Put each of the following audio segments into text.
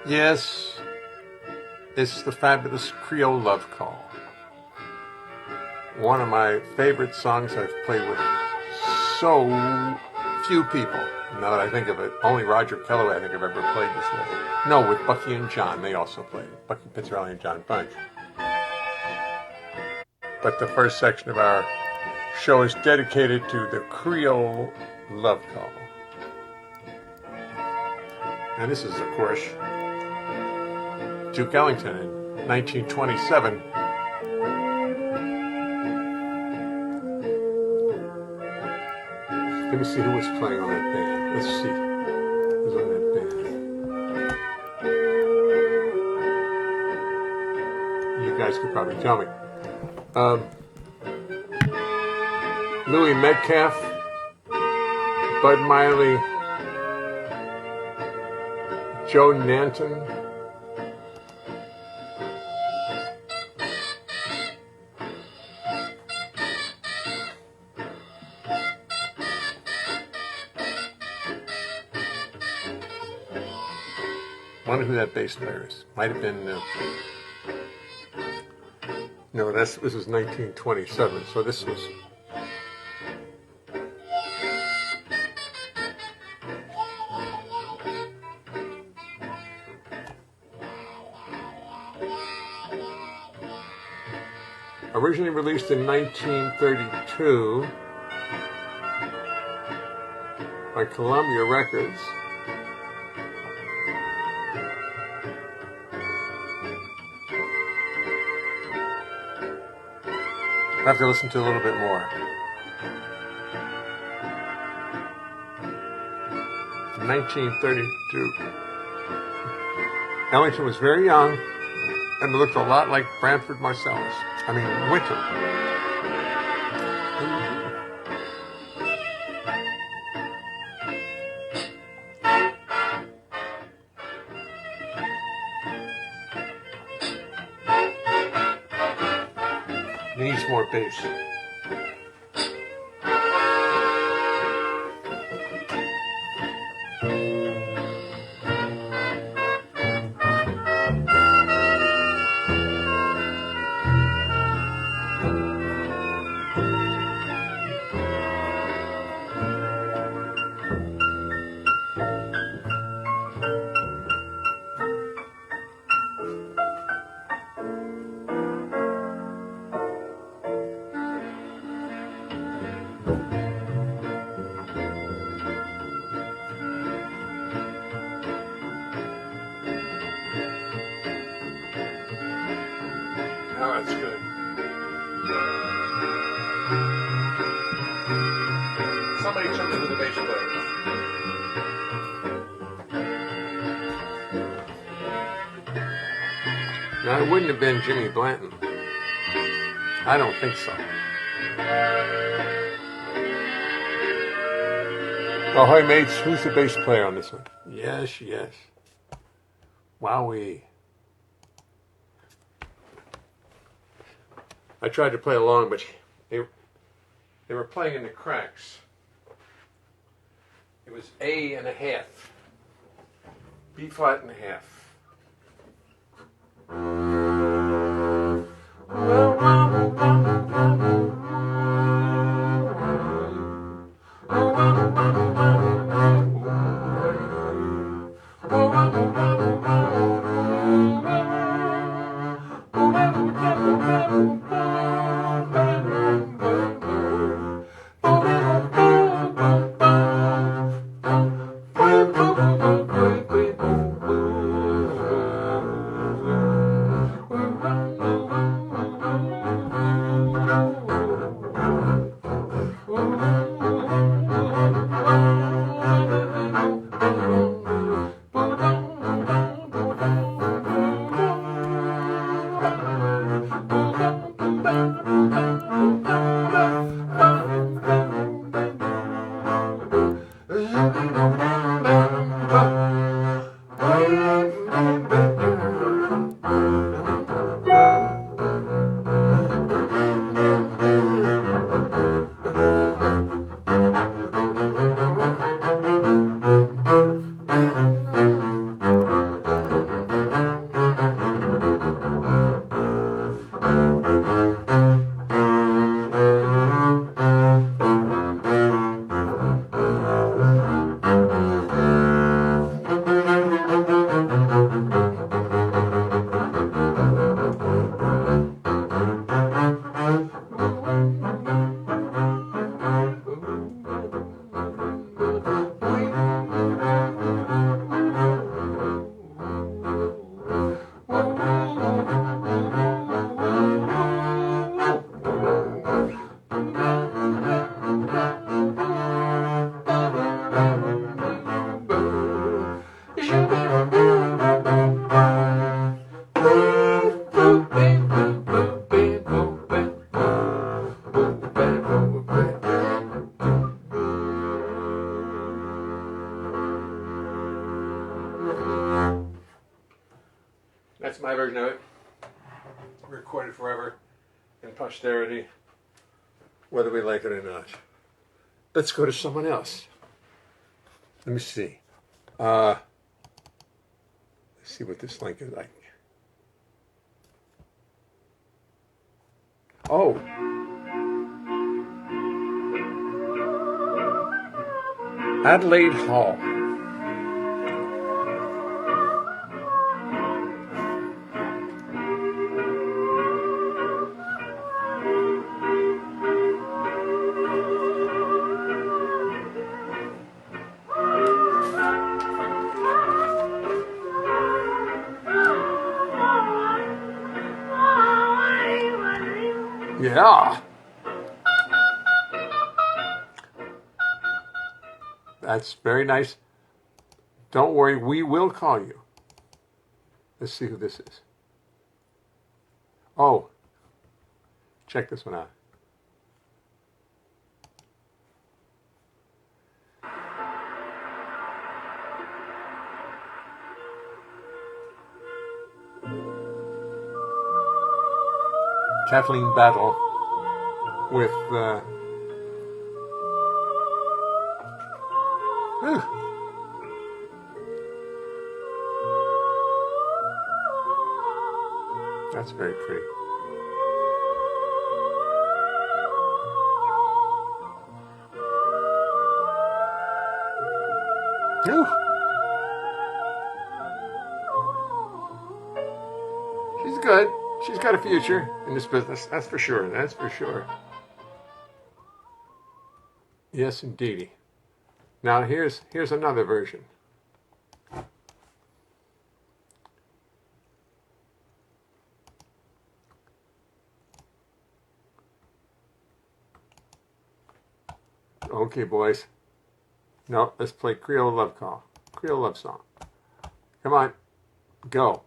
Yes, it's the fabulous Creole Love Call. One of my favorite songs I've played with so few people. Now that I think of it, only Roger Kellaway I think I've ever played this with. No, with Bucky and John, they also played it. Bucky Pizzarelli and John Bunch. But the first section of our show is dedicated to the Creole Love Call. And this is, of course, Duke Ellington in 1927. Let me see who was playing on that band. Let's see who's on that band. You guys could probably tell me. Louis Metcalf, Bud Miley, Joe Nanton, I wonder who that bass player is. Might have been. No, this was 1927. So this was. Originally released in 1932 by Columbia Records. I have to listen to a little bit more. 1932. Ellington was very young and looked a lot like Branford Marsalis. I mean, Winter. Needs more bass. Oh, that's good. Somebody jump into the bass player. Now, it wouldn't have been Jimmy Blanton. I don't think so. Oh, hi, mates. Who's the bass player on this one? Yes, yes. Wowee. I tried to play along, but they were playing in the cracks. It was A and a half. B flat and a half. That's my version of it. Recorded forever in posterity, whether we like it or not. Let's go to someone else. Let me see. Let's see what this link is like. Oh. Adelaide Hall. Yeah. That's very nice. Don't worry, we will call you. Let's see who this is. Oh, check this one out. Kathleen Battle with that's very pretty. Ooh. She's good. She's got a future in this business. That's for sure. That's for sure. Yes, indeedy. Now here's another version. Okay, boys. No, let's play Creole Love Call. Creole Love Song. Come on. Go.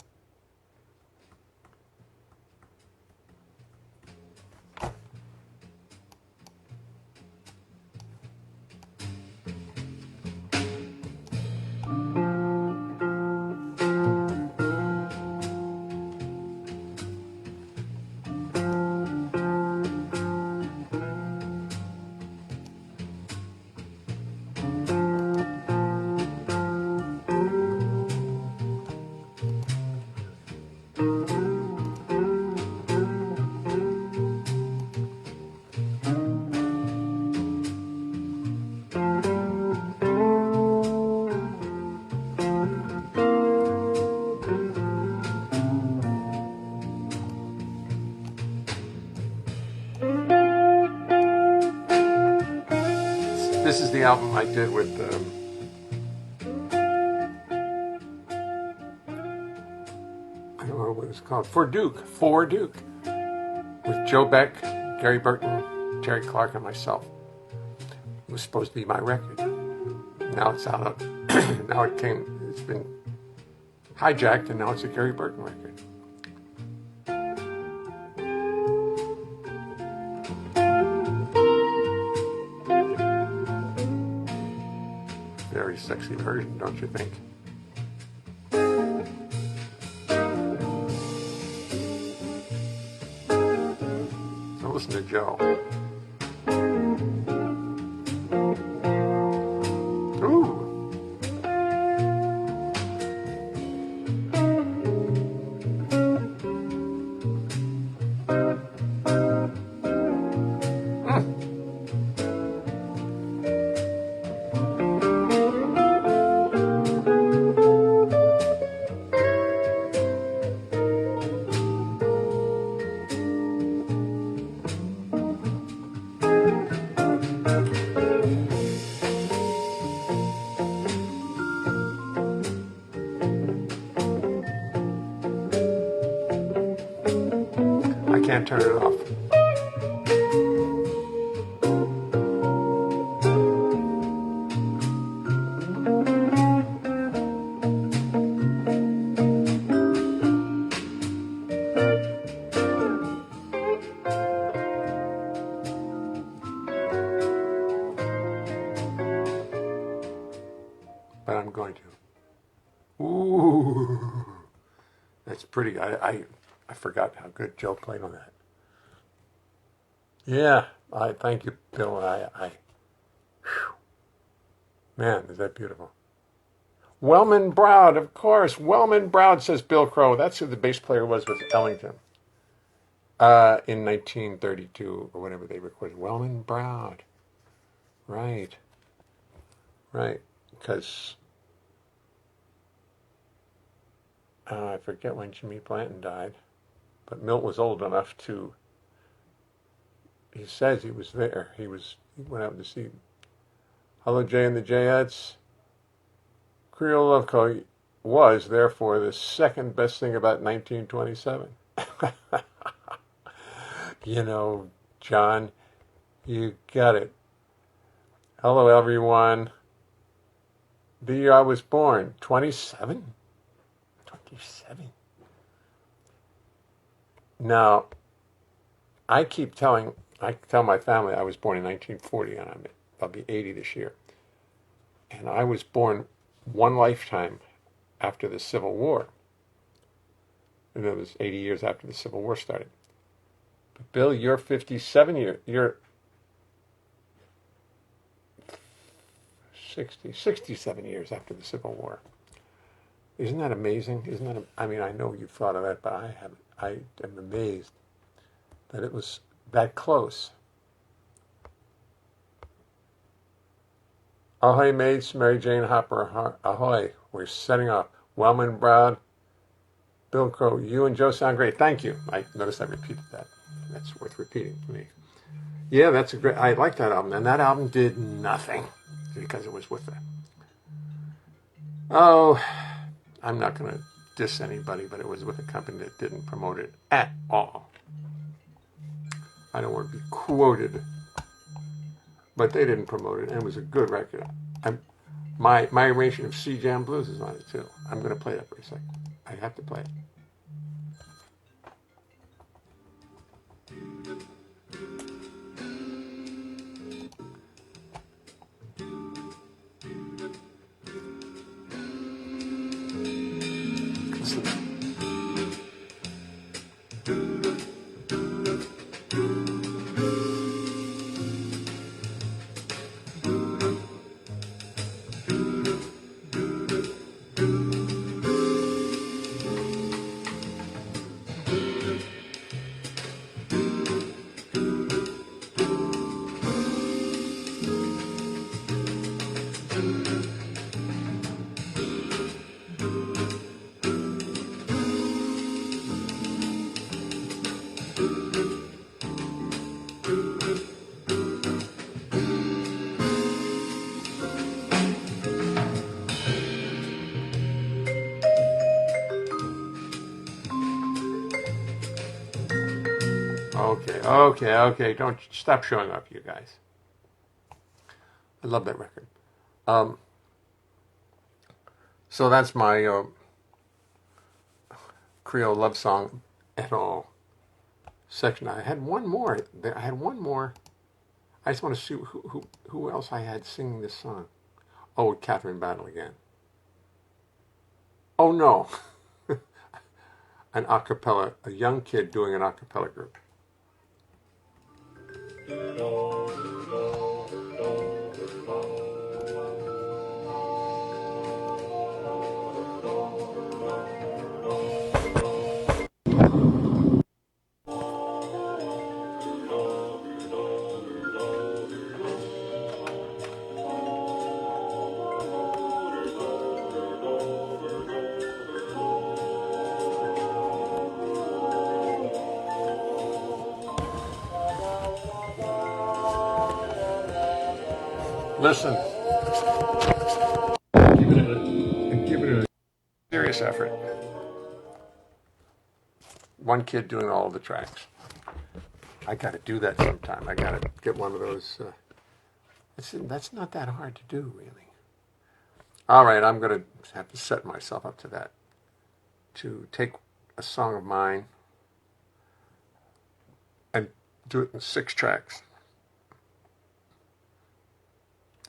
This is the album I did with I don't know what it's called. For Duke, with Joe Beck, Gary Burton, Terry Clark, and myself. It was supposed to be my record. Now it's out of now it's been hijacked, and now it's a Gary Burton record. Very sexy version, don't you think? So listen to Joe. Ooh. I can't turn it off. But I'm going to. Ooh. It's pretty. I forgot how good Joe played on that. Yeah, I thank you, Bill. Whew, man, is that beautiful? Wellman Browd, of course. Wellman Browd, says Bill Crow. That's who the bass player was with Ellington. In 1932 or whenever they recorded. Wellman Browd. Right. Right. Because I forget when Jimmy Blanton died, but Milt was old enough to. He says he was there. He went out to see. Hello, Jay and the Jayettes. Creole Love Co. was therefore the second best thing about 1927. You know, John, you got it. Hello, everyone. The year I was born, 27? 27. Now, I tell my family I was born in 1940, and I'll be 80 this year. And I was born one lifetime after the Civil War. And it was 80 years after the Civil War started. But Bill, you're 67 67 years after the Civil War. Isn't that amazing? I mean, I know you've thought of that, but I haven't. I am amazed that it was that close. Ahoy, mates, Mary Jane Hopper, ahoy. We're setting off. Wellman Brown, Bill Crow, you and Joe sound great. Thank you. I noticed I repeated that. That's worth repeating for me. Yeah, I like that album. And that album did nothing because it was with it. Oh, I'm not going to diss anybody, but it was with a company that didn't promote it at all. I don't want to be quoted, but they didn't promote it, and it was a good record. My arrangement of C Jam Blues is on it too. I'm going to play that for a second. I have to play it. Okay. Don't stop showing up, you guys. I love that record. So that's my Creole love song et al. Section. I had one more. I just want to see who else I had singing this song. Oh, Catherine Battle again. Oh no, an a cappella, a young kid doing an a cappella group. Listen, give it a serious effort. One kid doing all the tracks. I got to do that sometime. I got to get one of those. That's not that hard to do, really. All right, I'm going to have to set myself up to that. To take a song of mine and do it in 6 tracks.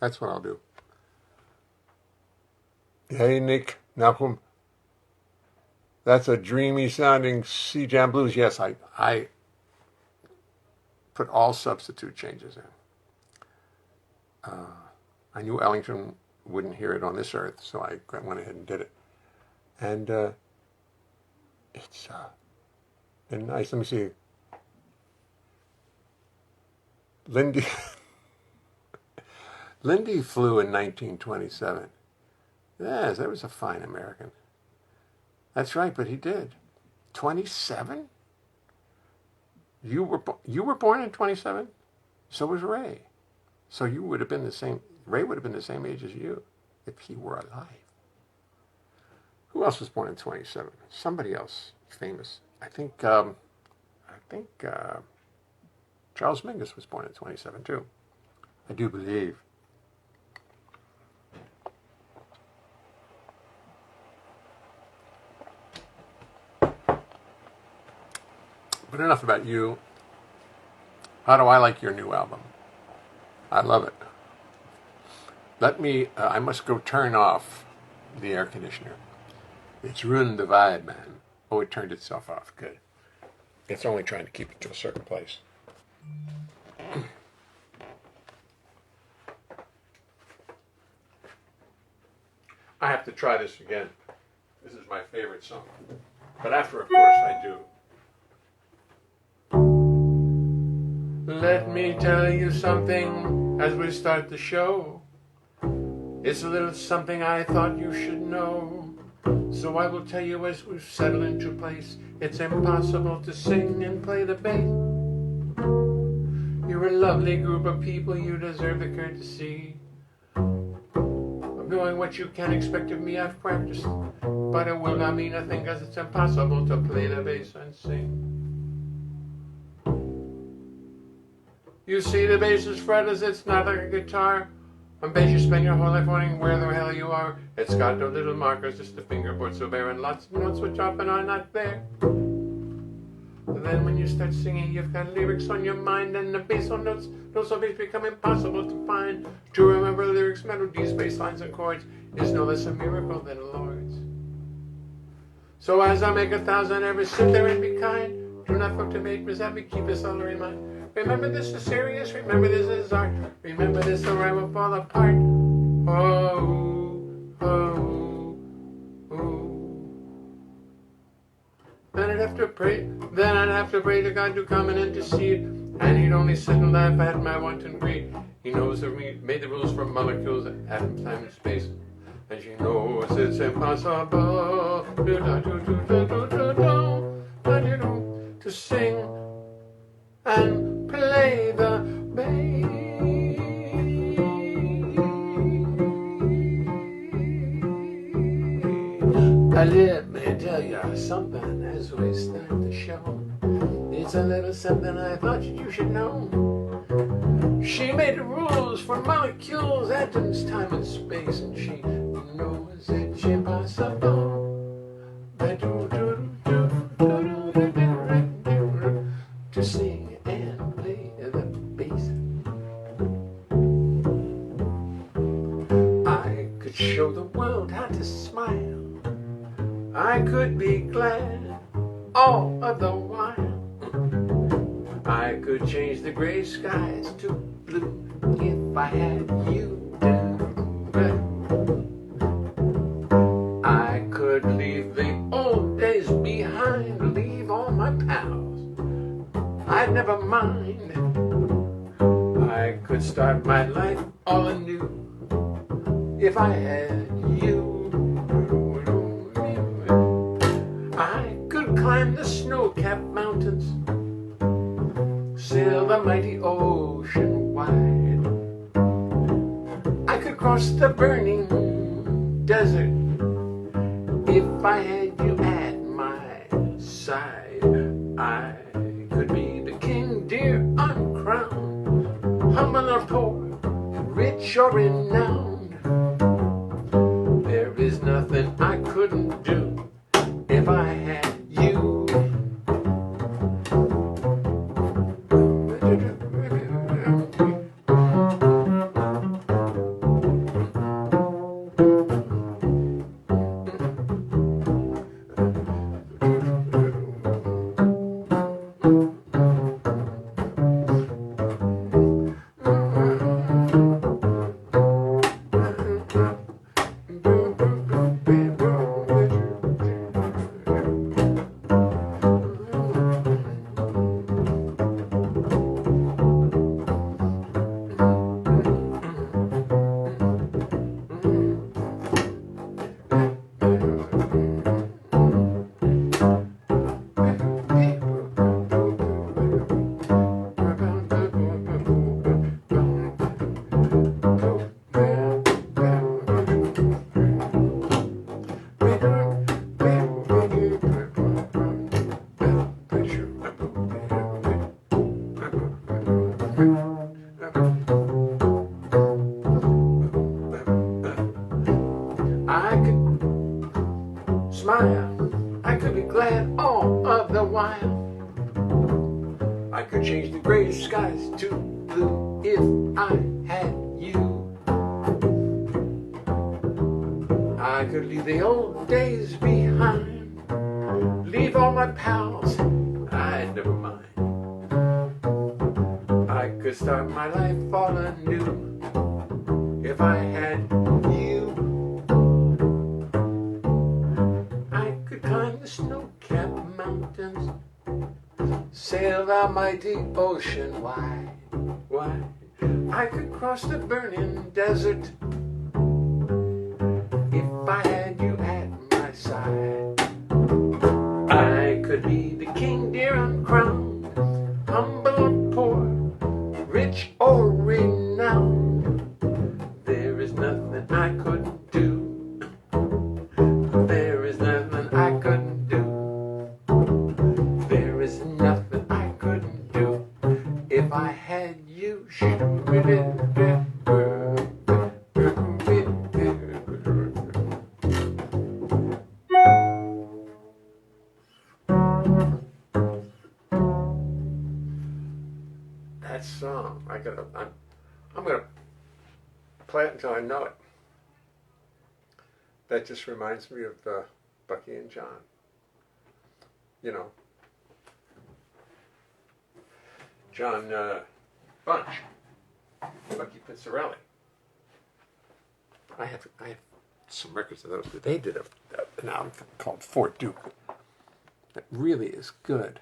That's what I'll do. Hey, Nick, Malcolm. That's a dreamy sounding C Jam blues. Yes, I put all substitute changes in. I knew Ellington wouldn't hear it on this earth, so I went ahead and did it. And it's been nice. Let me see. Lindy Lindy flew in 1927. Yes, that was a fine American. That's right, but he did. 27? You were born in 27? So was Ray. So you would have been the same. Ray would have been the same age as you if he were alive. Who else was born in 27? Somebody else famous. I think Charles Mingus was born in 27 too. I do believe. But enough about you. How do I like your new album? I love it. I must go turn off the air conditioner. It's ruined the vibe, man. Oh, it turned itself off. Good. It's only trying to keep it to a certain place. I have to try this again. This is my favorite song. But after, of course, I do. Let me tell you something as we start the show. It's a little something I thought you should know. So I will tell you as we settle into place. It's impossible to sing and play the bass. You're a lovely group of people, you deserve the courtesy of knowing what you can expect of me. I've practiced, but it will not mean a thing, cause it's impossible to play the bass and sing. You see, the bass is fretless, it's not like a guitar. On bass you spend your whole life wondering where the hell you are. It's got no little markers, just a fingerboard so bare, and lots of notes which often are not there. But then when you start singing, you've got lyrics on your mind, and the bass on notes of bass become impossible to find. To remember lyrics, melodies, bass lines, and chords is no less a miracle than a Lord's. So as I make 1,000, ever sit there and be kind. Do not fuck to make me happy, keep this all in mind. Remember this is serious, remember this is art. Remember this or I will fall apart. Oh, oh, oh. Then I'd have to pray to God to come and intercede. And he'd only sit and laugh at my wanton greed. He knows that we made the rules for molecules, atoms, time, and space. And she knows it's impossible to sing and play the bass. Let me tell you something as we start the show. It's a little something I thought you should know. She made the rules for molecules, atoms, time, and space, and she knows it's impossible to sing and play the bass. I could show the world how to smile. I could be glad all of the while. I could change the gray skies to blue if I had you to. I could leave the old days behind, leave all my pals. I'd never mind. I could start my life all anew if I had you. I could climb the snow-capped mountains, sail the mighty ocean wide. I could cross the burning desert if I had you at my side. I could be the king, dear, uncrowned, humble or poor, rich or renowned. There is nothing I couldn't do if I had you. glad all of the while. I could change the gray skies to blue if I had you. I could leave the old days behind, leave all my pals, I'd never mind. I could start my life all anew if I had you. I could climb the snow-capped mountains, sail the mighty ocean wide. I could cross the burning desert if I had you at my side. I could be the king, dear, uncrowned, humble or poor, rich or renowned. There is nothing I couldn't do. There is nothing I couldn't do. There is nothing I couldn't do if I had you. That song, I'm gonna play it until I know it. That just reminds me of Bucky and John. You know, John Bunch, Bucky Pizzarelli. I have some records of those, but they did an album called Fort Duke that really is good.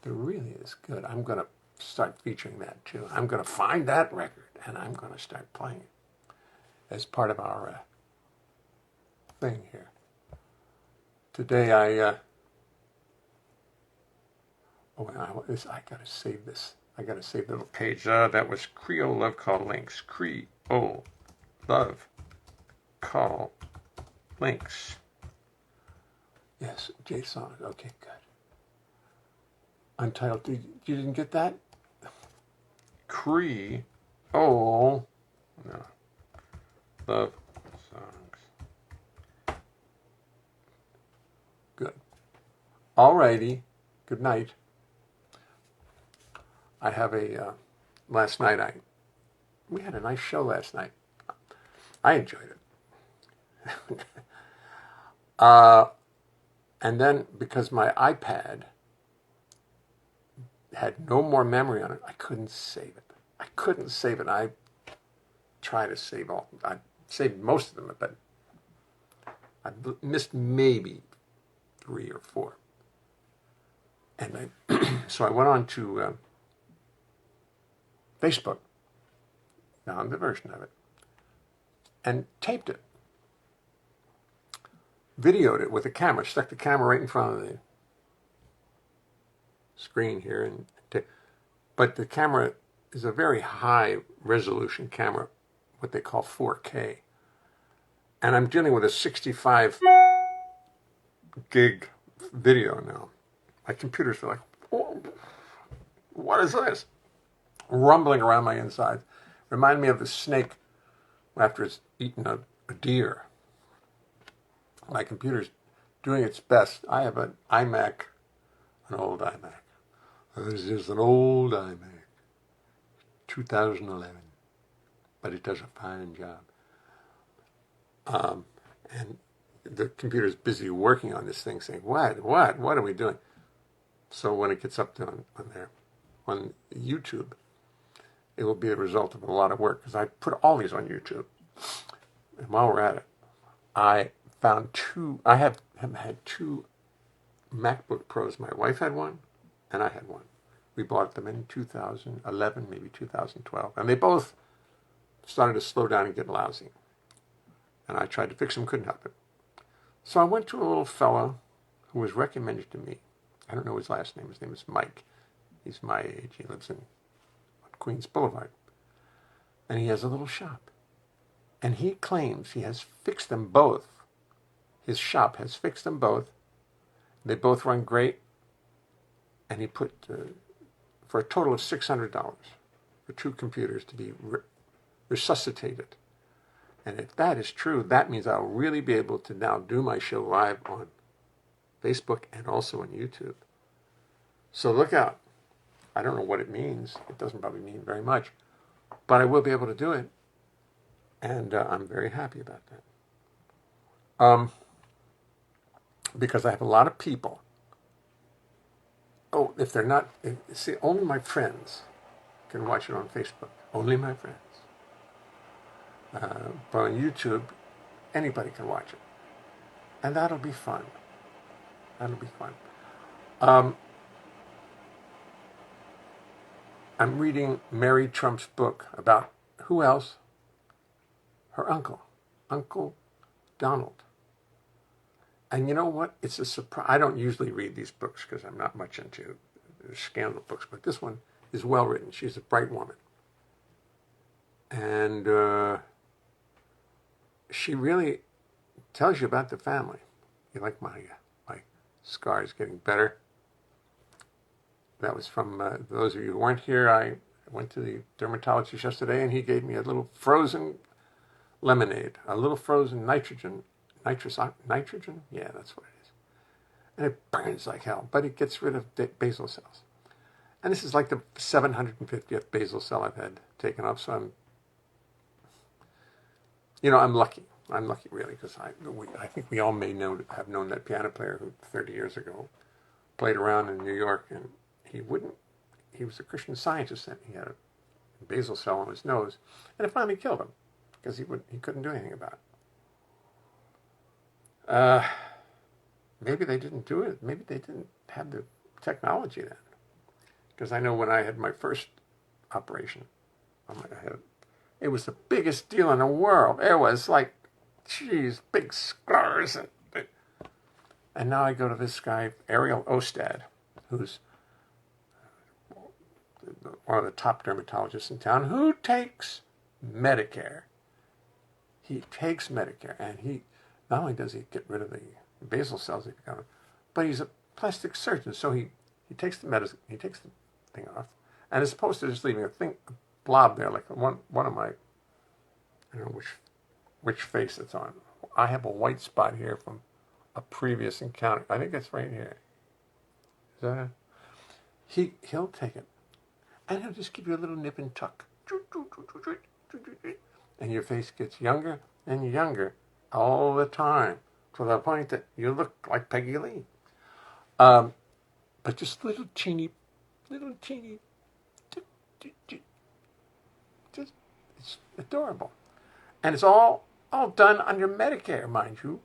It really is good. I'm going to start featuring that too. I'm going to find that record and I'm going to start playing it as part of our thing here. Today I got to save this. I got to save the little page. That was Creole Love Call Links. Creole Love Call Links. Yes, Jay Leonhart. Okay, good. Untitled. You didn't get that? Creole. No. Love songs. Good. Alrighty. Good night. I have last night we had a nice show last night. I enjoyed it. And then because my iPad had no more memory on it, I couldn't save it. I tried to save all. I saved most of them, but I missed maybe 3 or 4. And so I went on to Facebook, found the version of it, and taped it. Videoed it with a camera, stuck the camera right in front of the screen here. But the camera is a very high resolution camera, what they call 4K. And I'm dealing with a 65 gig video now. My computer's like, oh, what is this? Rumbling around my insides. Remind me of the snake after it's eaten a deer. My computer's doing its best. I have an iMac, an old iMac. This is an old iMac, 2011, but it does a fine job. And the computer's busy working on this thing, saying, what are we doing? So when it gets up on YouTube, it will be a result of a lot of work, because I put all these on YouTube. And while we're at it, I found I have had 2 MacBook Pros. My wife had one, and I had one. We bought them in 2011, maybe 2012. And they both started to slow down and get lousy. And I tried to fix them, couldn't help it. So I went to a little fellow who was recommended to me. I don't know his last name. His name is Mike. He's my age. He lives on Queens Boulevard. And he has a little shop. And he claims he has fixed them both. His shop has fixed them both. They both run great. And he put, for a total of $600 for 2 computers to be resuscitated. And if that is true, that means I'll really be able to now do my show live on Facebook and also on YouTube. So look out. I don't know what it means. It doesn't probably mean very much. But I will be able to do it. And I'm very happy about that. Because I have a lot of people. Oh, if they're not, see, only my friends can watch it on Facebook. Only my friends. But on YouTube, anybody can watch it. And that'll be fun. That'll be fun. I'm reading Mary Trump's book about who else? Her uncle, Uncle Donald. And you know what? It's a surprise. I don't usually read these books because I'm not much into scandal books, but this one is well written. She's a bright woman. And she really tells you about the family. You like my scars getting better? That was from those of you who weren't here. I went to the dermatologist yesterday, and he gave me a little frozen lemonade, a little frozen nitrogen. Yeah, that's what it is. And it burns like hell, but it gets rid of basal cells. And this is like the 750th basal cell I've had taken off, so I'm lucky. I'm lucky, really, because I think we all have known that piano player who 30 years ago played around in New York, and he was a Christian Scientist, and he had a basal cell on his nose, and it finally killed him because he couldn't do anything about it. Maybe they didn't do it. Maybe they didn't have the technology then, because I know when I had my first operation on my head, it was the biggest deal in the world. It was like, geez, big scars, and now I go to this guy Ariel Ostad, who's one of the top dermatologists in town, who takes Medicare. He takes Medicare, and he not only does he get rid of the basal cells, but he's a plastic surgeon. So he takes the medicine, he takes the thing off, and as opposed to just leaving a blob there, like one of my, I don't know which face it's on. I have a white spot here from a previous encounter. I think it's right here. Is that it? He'll take it, and he'll just give you a little nip and tuck. And your face gets younger and younger all the time, to the point that you look like Peggy Lee. But just little teeny, just, it's adorable. And it's all done under Medicare, mind you.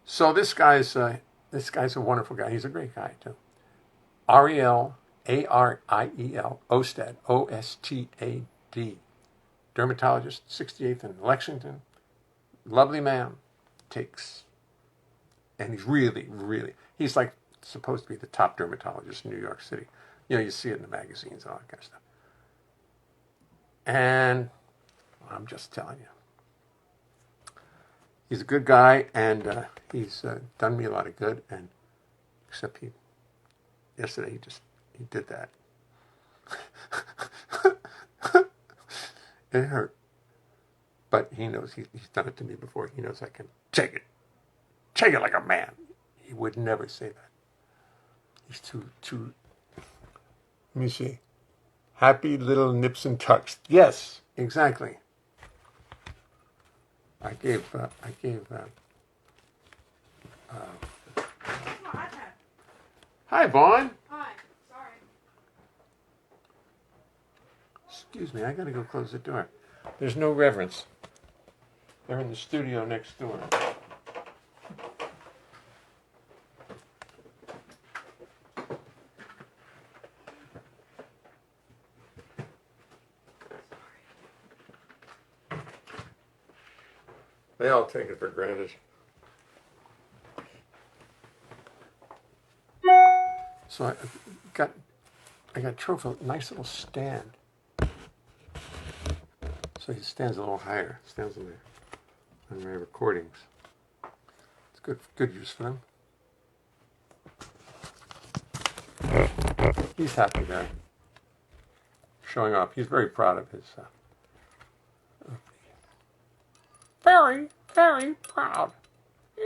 So this guy's a wonderful guy. He's a great guy, too. Ariel, Ariel, Ostad, Ostad, dermatologist, 68th in Lexington. Lovely man. And he's really, he's like supposed to be the top dermatologist in New York City. You see it in the magazines and all that kind of stuff. And I'm just telling you, he's a good guy, and he's done me a lot of good. And except yesterday he did that. It hurt, but he knows he's done it to me before. He knows I can take it like a man. He would never say that. He's too. Let me see. Happy little nips and tucks. Yes, exactly. I gave. Hi, Vaughn. Hi. Sorry. Excuse me, I gotta go close the door. There's no reverence. They're in the studio next door. They all take it for granted. So I got Trophy a nice little stand. So he stands a little higher. Stands on my recordings. It's good use for them. He's happy there. Showing off. He's very proud of his. Very, very proud. Yay!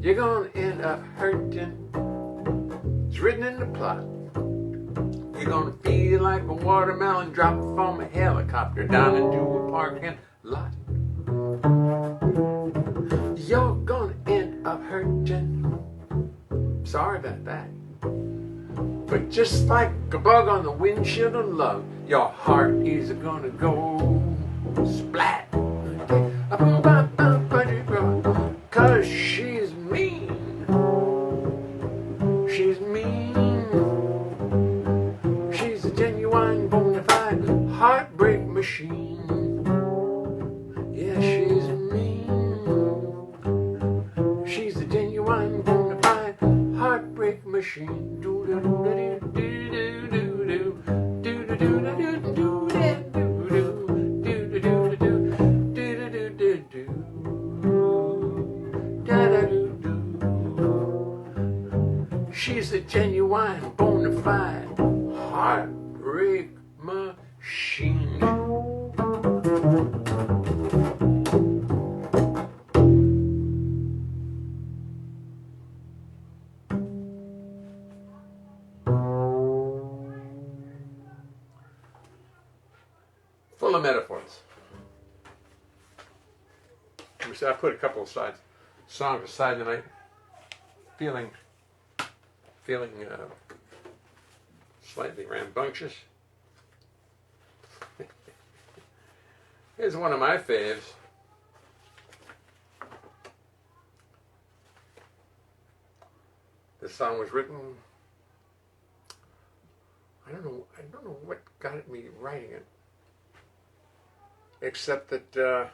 You're gonna end up hurting. It's written in the plot. You're gonna feel like a watermelon drop from a helicopter down into a parking lot. You're gonna end up hurting. Sorry about that. But just like a bug on the windshield of love, your heart is gonna go splat. 'Cause she's mean. She's mean. She's a genuine, bona fide heartbreak machine. Yeah, she's mean. She's a genuine, bona fide heartbreak machine. She's a genuine, bona fide heartbreak machine. Full of metaphors. I put a couple of songs aside tonight, feeling slightly rambunctious. Here's one of my faves. This song was written, I don't know what got me writing it, except that oh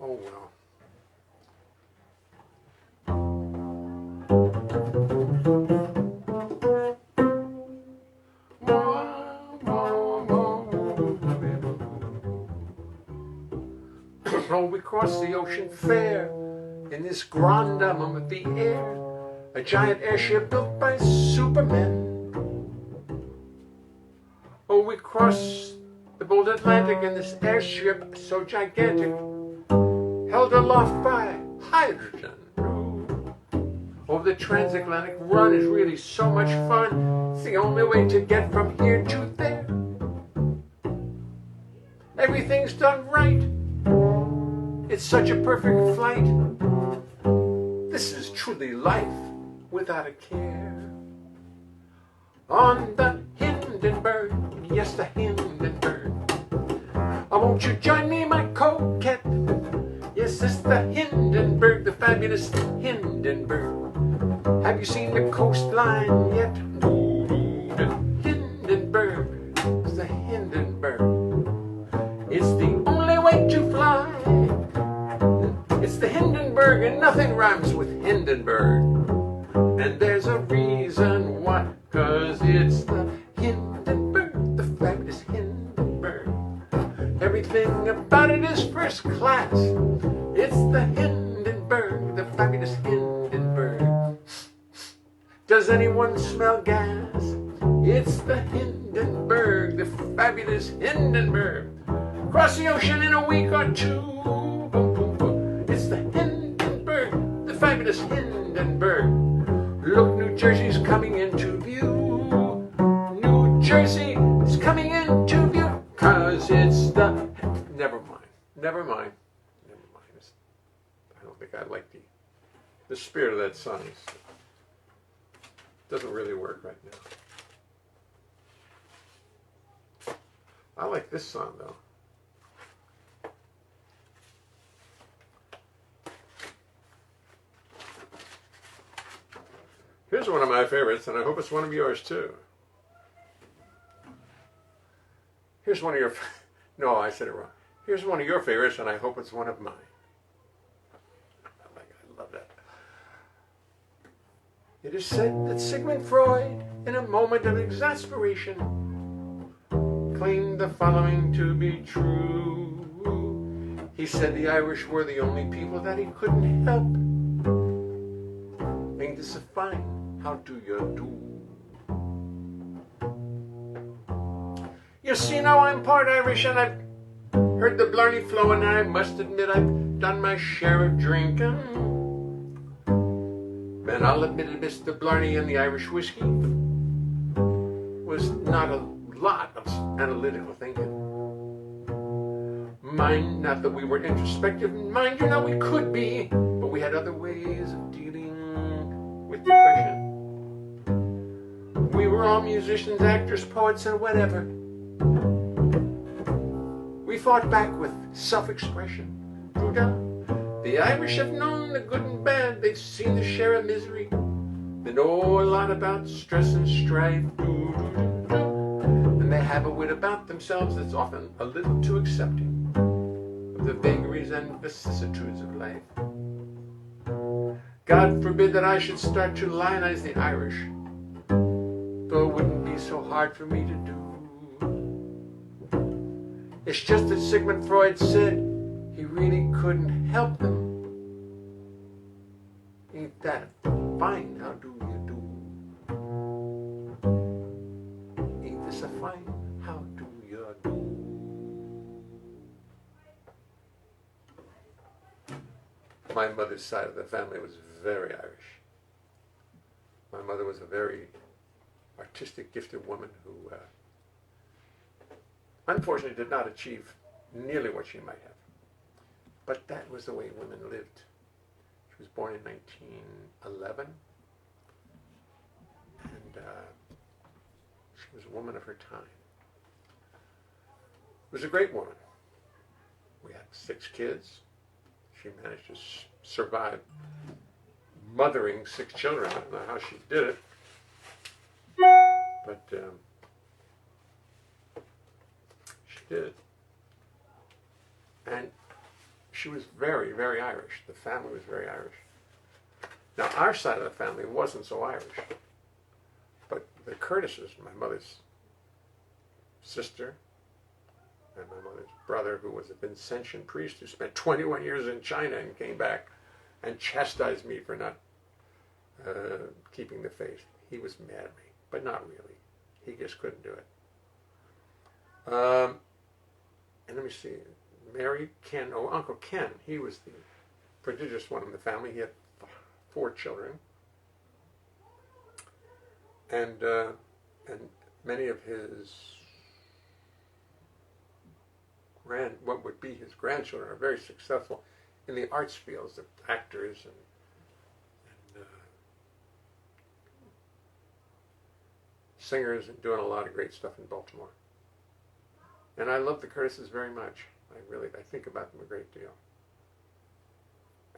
well. Oh, we crossed the ocean fair in this grand dame of the air, a giant airship built by Superman. Oh, we crossed the bold Atlantic in this airship so gigantic, held aloft by hydrogen. Oh, the transatlantic run is really so much fun. It's the only way to get from here to there. Everything's done right. It's such a perfect flight. This is truly life without a care. On the Hindenburg, yes, the Hindenburg. Oh, won't you join me, my coquette? Yes, it's the Hindenburg, the fabulous Hindenburg. Have you seen the coastline yet? The Hindenburg, it's the Hindenburg. It's the only way to fly. It's the Hindenburg, and nothing rhymes with Hindenburg. And there's a reason why, 'cause it's the Hindenburg, the fabulous Hindenburg. Everything about it is first class. It's the Hindenburg, the fabulous Hindenburg. Does anyone smell gas? It's the Hindenburg, the fabulous Hindenburg. Cross the ocean in a week or two. It's the Hindenburg, the fabulous Hindenburg. Look, New Jersey's coming into view. New Jersey is coming into view, 'cause it's the... Never mind. I don't think I like the spirit of that song. It doesn't really work right now. I like this song, though. Here's one of my favorites, and I hope it's one of yours too. Here's one of your... No, I said it wrong. Here's one of your favorites, and I hope it's one of mine. I love that. It is said that Sigmund Freud, in a moment of exasperation, claimed the following to be true. He said the Irish were the only people that he couldn't help. Ain't this a fine? How do you do? You see now I'm part Irish and I've heard the blarney flow, and I must admit I've done my share of drinking. And I'll admit it, Mr. Blarney and the Irish whiskey was not a lot of analytical thinking. Mind, not that we were introspective, mind you, now we could be, but we had other ways of dealing with depression. We were all musicians, actors, poets, and whatever. We fought back with self-expression. The Irish have known the good and bad, they've seen the share of misery. They know a lot about stress and strife. And they have a wit about themselves that's often a little too accepting of the vagaries and vicissitudes of life. God forbid that I should start to lionize the Irish, though it wouldn't be so hard for me to do. It's just that Sigmund Freud said he really couldn't help them. Ain't that fine? How do you do? Ain't this a fine? How do you do? My mother's side of the family was very Irish. My mother was a very artistic, gifted woman who unfortunately did not achieve nearly what she might have. But that was the way women lived. She was born in 1911, and she was a woman of her time. She was a great woman. We had 6 kids. She managed to survive mothering 6 children. I don't know how she did it, but she did. And she was very, very Irish. The family was very Irish. Now, our side of the family wasn't so Irish. But the Curtises, my mother's sister, and my mother's brother, who was a Vincentian priest who spent 21 years in China and came back and chastised me for not keeping the faith. He was mad at me, but not really. He just couldn't do it. And let me see. Uncle Ken, he was the prodigious one in the family. He had 4 children. And many of his what would be his grandchildren are very successful in the arts fields, the actors and singers, and doing a lot of great stuff in Baltimore. And I love the Curtises very much. I think about them a great deal.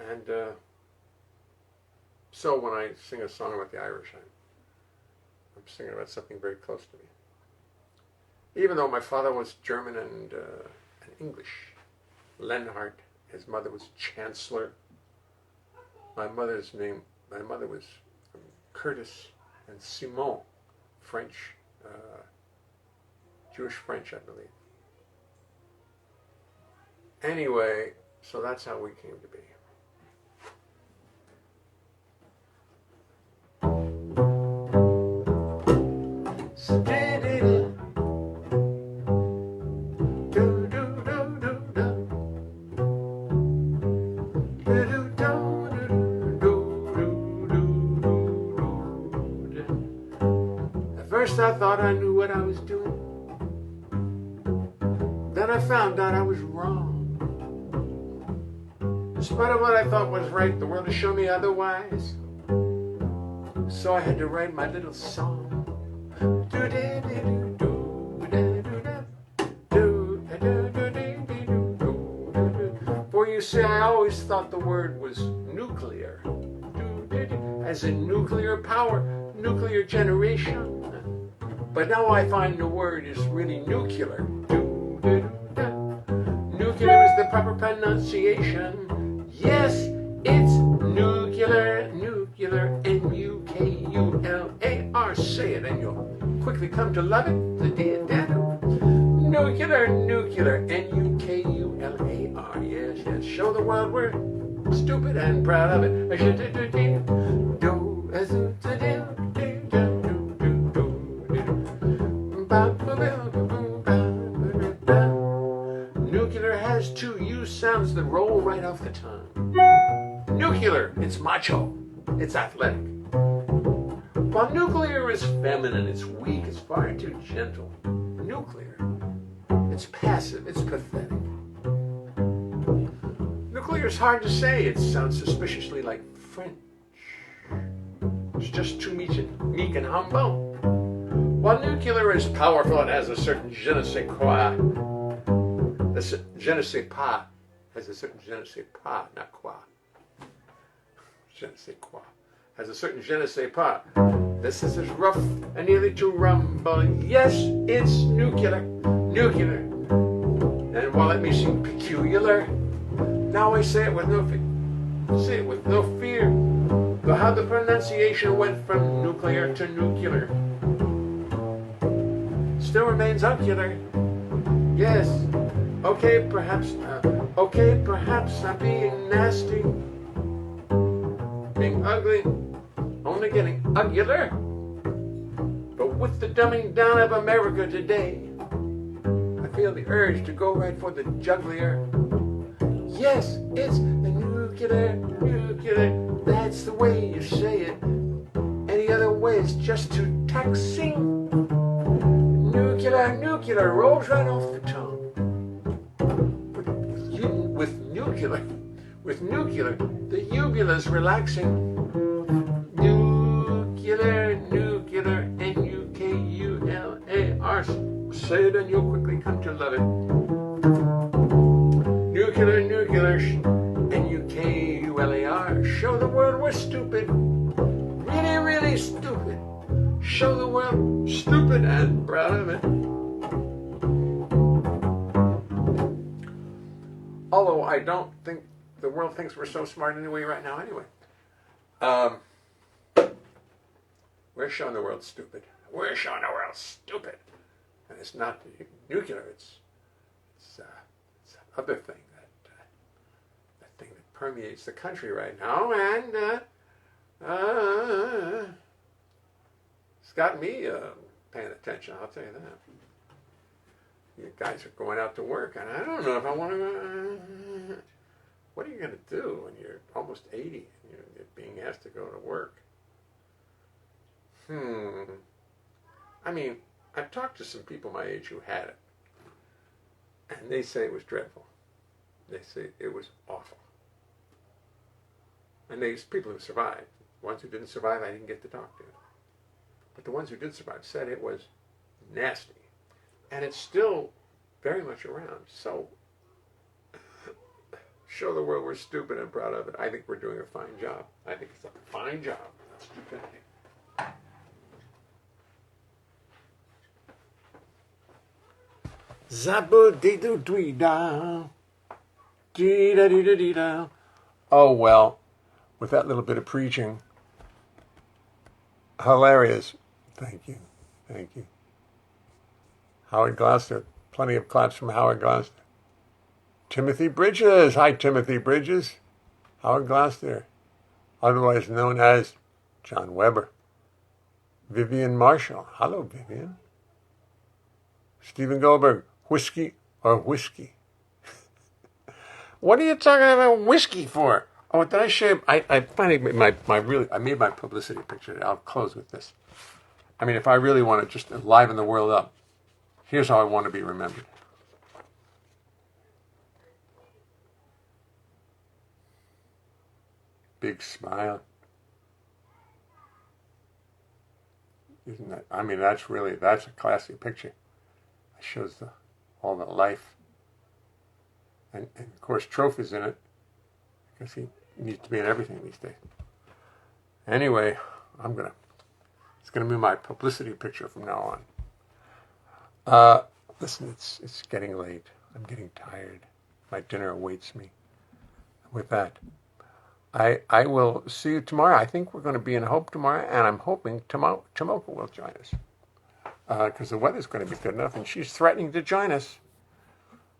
And so when I sing a song about the Irish, I'm singing about something very close to me. Even though my father was German and English, Leonhart, his mother was Chancellor. My mother was Curtis and Simon, French, Jewish French, I believe. Anyway, so that's how we came to be. At first I thought I knew what I was doing. Then I found out I was wrong. In spite of what I thought was right, the world has shown me otherwise. So I had to write my little song. For you see, I always thought the word was nuclear, as in nuclear power, nuclear generation. But now I find the word is really nuclear. Nuclear is the proper pronunciation. Yes, it's nuclear, nuclear, N-U-K-U-L-A-R. Say it and you'll quickly come to love it. Nuclear, nuclear, N-U-K-U-L-A-R. Yes, yes. Show the world we're stupid and proud of it. has two U sounds that roll right off the tongue. Nuclear, it's macho, it's athletic. While nuclear is feminine, it's weak, it's far too gentle. Nuclear, it's passive, it's pathetic. Nuclear is hard to say, it sounds suspiciously like French. It's just too meek and humble. While nuclear is powerful, it has a certain je ne sais quoi. The je ne sais pas has a certain je ne sais pas, not quoi. Je ne sais quoi. Has a certain je ne sais pas. This is as rough and nearly too rumble. Yes, it's nuclear. Nuclear. And while it may seem peculiar, now I say it with no fear. But how the pronunciation went from nuclear to nuclear still remains ocular. Yes. Okay, perhaps I'm being nasty, being ugly, only getting uglier. But with the dumbing down of America today, I feel the urge to go right for the jugular. Yes, it's the nuclear. That's the way you say it. Any other way is just too taxing. Nuclear rolls right off the tongue. With nuclear, the uvula's relaxing. Nuclear, N-U-K-U-L-A-R. Say it and you'll quickly come to love it. Nuclear, N-U-K-U-L-A-R. Show the world we're stupid. Really, really stupid. Show the world stupid and proud of it. Although I don't think the world thinks we're so smart anyway right now anyway. We're showing the world stupid. We're showing the world stupid. And it's not nuclear, it's other thing, that thing that permeates the country right now, and it's got me paying attention, I'll tell you that. You guys are going out to work, and I don't know if I want to. What are you going to do when you're almost 80 and you're being asked to go to work? I mean, I've talked to some people my age who had it, and they say it was dreadful. They say it was awful. And there's people who survived. The ones who didn't survive, I didn't get to talk to. But the ones who did survive said it was nasty. And it's still very much around. So, show the world we're stupid and proud of it. I think we're doing a fine job. I think it's a fine job. Stupidity. Zabu-dee-doo-dwee-da. Dee-da-dee-da-dee-da. Oh, well, with that little bit of preaching, hilarious. Thank you. Howard Gloucester. Plenty of claps from Howard Gloucester. Timothy Bridges. Hi, Timothy Bridges. Howard Gloucester, otherwise known as John Weber. Vivian Marshall. Hello, Vivian. Stephen Goldberg. Whiskey or whiskey? What are you talking about whiskey for? Oh, did I share? I finally made I made my publicity picture. I'll close with this. I mean, if I really want to just liven the world up, here's how I want to be remembered. Big smile. Isn't that? I mean, that's a classy picture. It shows all the life. And of course, Trophy's in it, because he needs to be in everything these days. Anyway, it's gonna be my publicity picture from now on. Listen, it's getting late. I'm getting tired. My dinner awaits me. With that, I will see you tomorrow. I think we're going to be in Hope tomorrow, and I'm hoping Tomoka will join us, because the weather's going to be good enough, and she's threatening to join us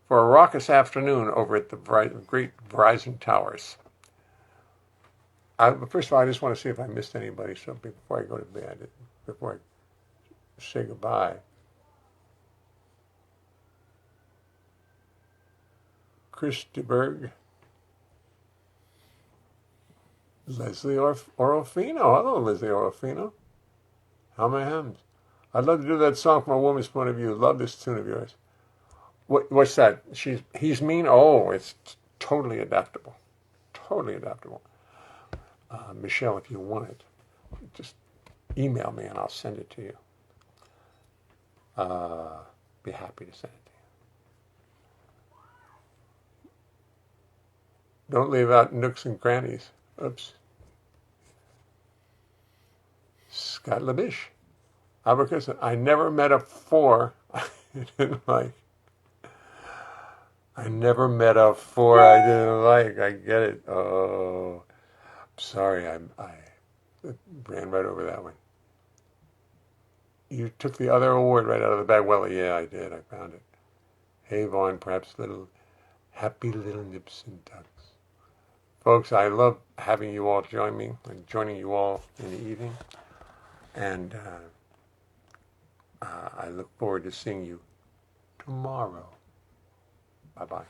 for a raucous afternoon over at the great Verizon Towers. First of all, I just want to see if I missed anybody, so before I go to bed, before I say goodbye. Chris DeBerg. Leslie Orofino. Hello, Leslie Orofino. How may I help? I'd love to do that song from a woman's point of view. Love this tune of yours. What's that? He's mean. Oh, it's totally adaptable. Totally adaptable. Michelle, if you want it, just email me and I'll send it to you. Be happy to send it to you. Don't leave out nooks and crannies. Oops. Scott Labish. Albuquerque. I never met a four I didn't like. I never met a four I didn't like. I get it. Oh, sorry. I ran right over that one. You took the other award right out of the bag. Well, yeah, I did. I found it. Hey, Vaughn, perhaps happy little nips and tucks. Folks, I love having you all join me and joining you all in the evening. And I look forward to seeing you tomorrow. Bye-bye.